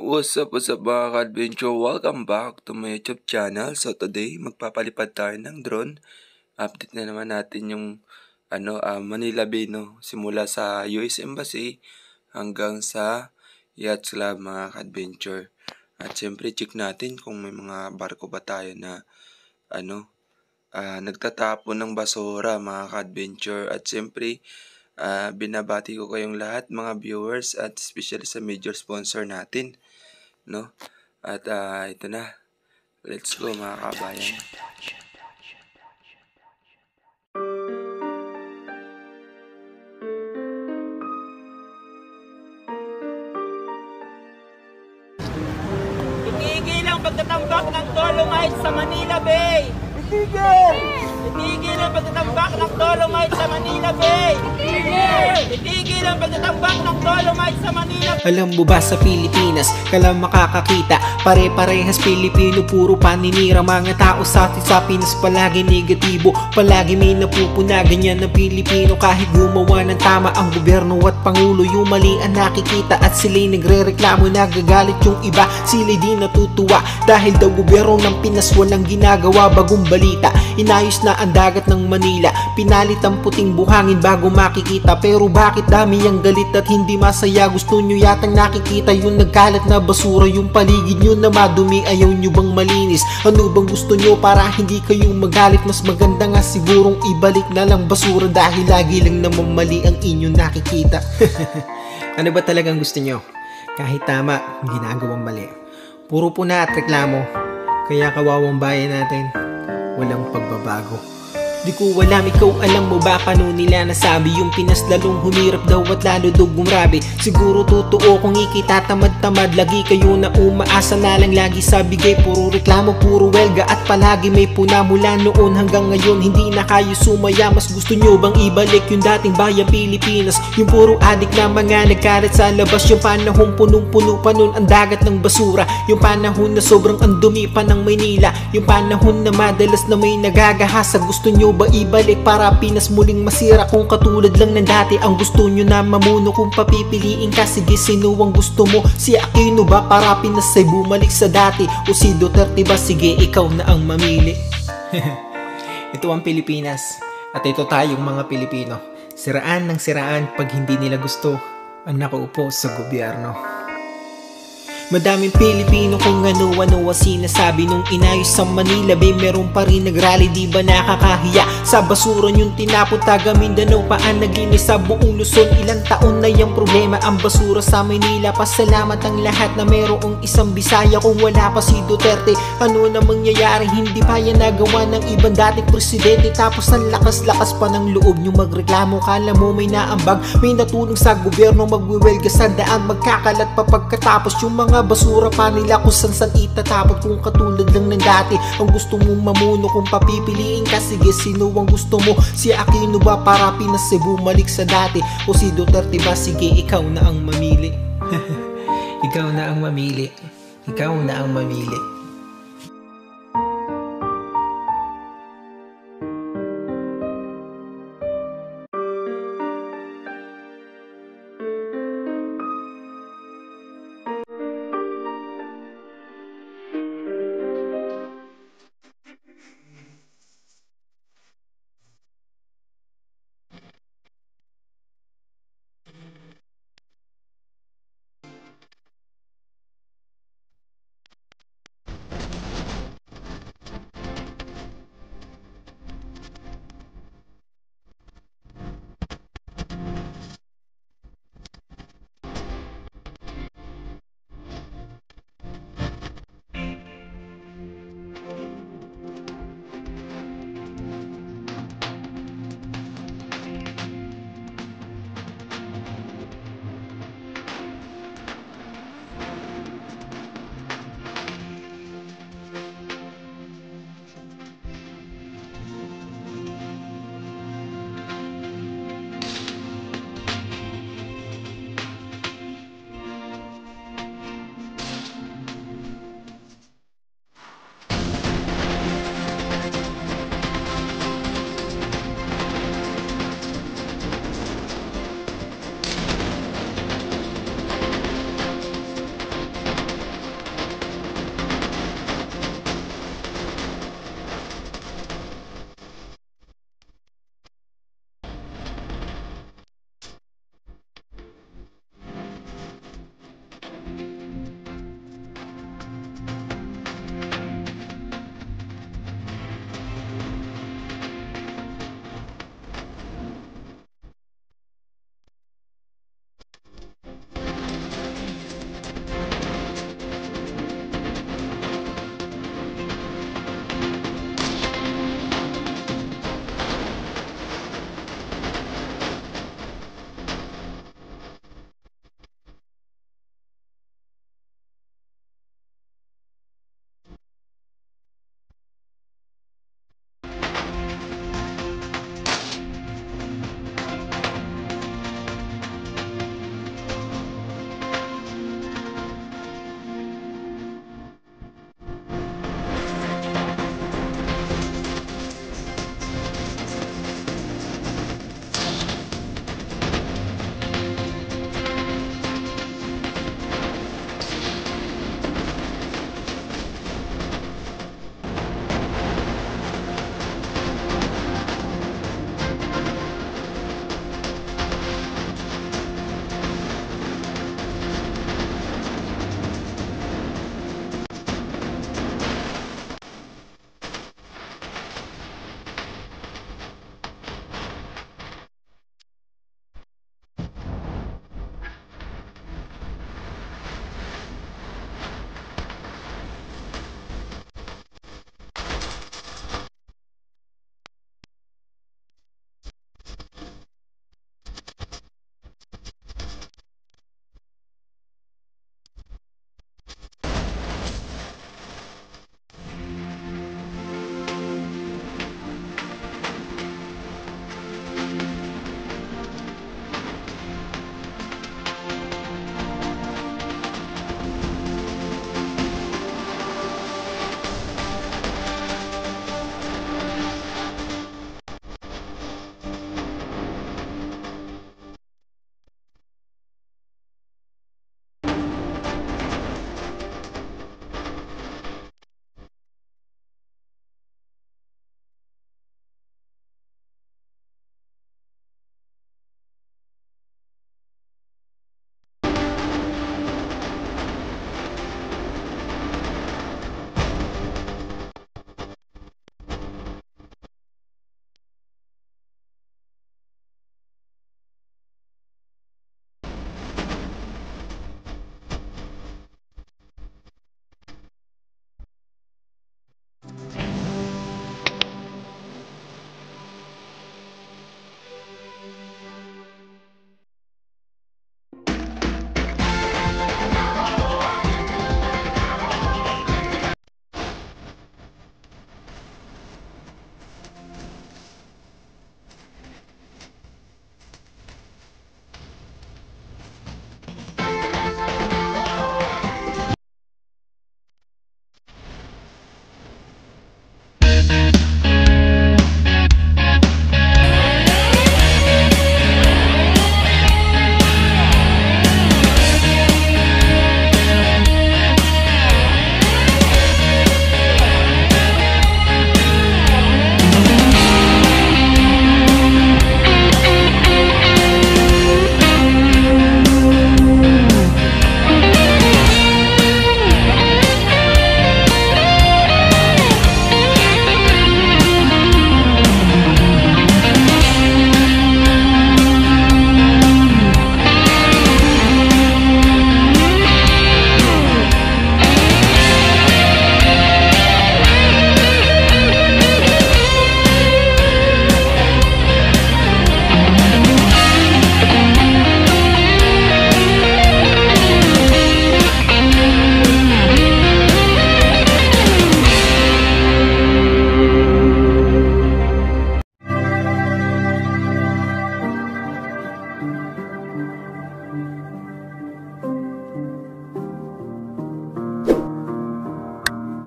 What's up mga ka-adventure? Welcome back to my YouTube channel. So today, magpapalipad tayo ng drone. Update na naman natin yung Manila Bay, no? Simula sa US Embassy hanggang sa Yacht Club mga ka-adventure. At syempre, check natin kung may mga barko ba tayo na nagtatapon ng basura mga ka-adventure. At syempre, binabati ko kayong lahat mga viewers at especially sa major sponsor natin, no? At ito na, let's go mga kabayan. Itigil ang pagtatambak ng Dolomite sa Manila Bay! Itigil ang pagtatambak ng Dolomite sa Manila Bay! Itigil ang pagtatambak ng Dolomite sa Manila Bay! Alam mo ba sa Pilipinas, kailan makakakita? Pare-parehas Pilipino, puro paninira. Mga tao sa atin sa Pinas palagi negatibo, palagi may napupuna. Ganyan ang Pilipino, kahit gumawa ng tama ang gobyerno at pangulo, yung mali ang nakikita at sila'y nagre-reklamo. Nagagalit yung iba, sila'y di natutuwa dahil daw gobyerno ng Pinas walang ginagawa. Bagong balita, inayos na ang dagat ng Manila, pinalit ang puting buhangin bago makikita. Pero bakit dami ang galit at hindi masaya? Gusto nyo yatang nakikita yung nagkalat na basura, yung paligid nyo na madumi. Ayaw nyo bang malinis? Ano bang gusto nyo para hindi kayo magalit? Mas maganda nga sigurong ibalik na lang basura dahil lagi lang naman mali ang inyong nakikita. Ano ba talagang gusto nyo? Kahit tama, ginagawang mali. Puro puna at reklamo, kaya kawawang bayan natin walang pagbabago. Di ko alam, ikaw alam mo ba paano nila nasabi yung Pinas lalong humirap daw at lalo daw gumrabi? Siguro totoo kung ikitatamad-tamad, lagi kayo na umaasa na lang lagi sa bigay. Puro reklamo, puro welga at palagi may puna. Mula noon hanggang ngayon hindi na kayo sumaya. Mas gusto nyo bang ibalik yung dating bayang Pilipinas? Yung puro adik na mga nagkalat sa labas, yung panahon punong-puno pa nun ang dagat ng basura, yung panahon na sobrang andumi pa ng Maynila, yung panahon na madalas na may nagagahasa. Gusto nyo ba ibalik para Pinas muling masira? Kung katulad lang ng dati ang gusto nyo na mamuno, kung papipiliin ka, sige sino ang gusto mo? Si Aquino ba para Pinas ay bumalik sa dati? O si Duterte ba? Sige ikaw na ang mamili. Ito ang Pilipinas at ito tayong mga Pilipino. Siraan ng siraan pag hindi nila gusto ang nakaupo sa gobyerno. Madaming Pilipino kung ano-ano ang sinasabi nung inayos sa Manila Bay. Meron pa rin nagrally, di ba nakakahiya? Sa basura yung tinapon, taga Mindanao pa ang naglinis sa buong Luzon. Ilang taon na yung problema ang basura sa Manila. Pasalamat ang lahat na merong isang Bisaya. Kung wala pa si Duterte, ano na mangyayari? Hindi pa yan nagawa ng ibang dating presidente. Tapos ang lakas-lakas pa ng loob nyo magreklamo. Kala mo may naambag, may natulong sa gobyerno. Magwiwelga sa daan, magkakalat pa pagkatapos yung mga basura pa nila kung saan itatapon. Kung katulad lang ng dati ang gusto mong mamuno, kung papipiliin ka, sige sino ang gusto mo? Si Aquino ba para Pinas ay bumalik sa dati? O si Duterte ba? Sige ikaw na ang mamili. Ikaw na ang mamili. Ikaw na ang mamili.